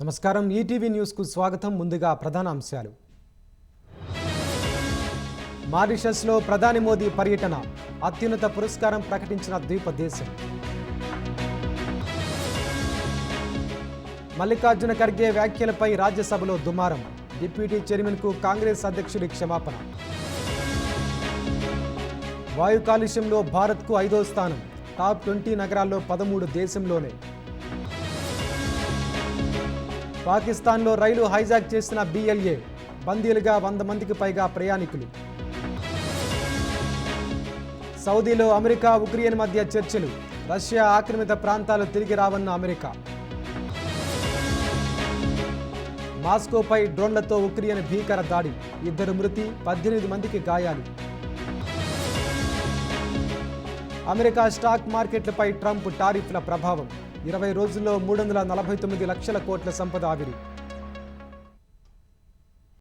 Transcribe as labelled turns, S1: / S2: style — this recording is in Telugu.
S1: నమస్కారం ఈటీవీ న్యూస్ కు స్వాగతం. ముందుగా ప్రధాన అంశాలు. మారిషస్ లో ప్రధాని మోదీ పర్యటన, అత్యున్నత పురస్కారం ప్రకటించిన ద్వీప దేశం. మల్లికార్జున ఖర్గే వ్యాఖ్యలపై రాజ్యసభలో దుమారం, డిప్యూటీ చైర్మన్ కు కాంగ్రెస్ అధ్యక్షుడి క్షమాపణ. వాయు కాలుష్యంలో భారత్కు 5వ స్థానం, టాప్ 20 నగరాల్లో 13 దేశంలోనే. పాకిస్తాన్లో రైలు హైజాక్ చేసిన BLA, బందీలుగా 100 మందికి పైగా ప్రయాణికులు. సౌదీలో అమెరికా ఉక్రెయిన్ మధ్య చర్చలు, రష్యా ఆక్రమిత ప్రాంతాలు తిరిగి రావన్న అమెరికా. మాస్కోపై డ్రోన్లతో ఉక్రెయిన్ భీకర దాడి, 2 మృతి, 18 మందికి గాయాలు. అమెరికా స్టాక్ మార్కెట్లపై ట్రంప్ టారిఫ్ల ప్రభావం, 20 రోజుల్లో 349 లక్షల కోట్ల సంపద ఆవిరి.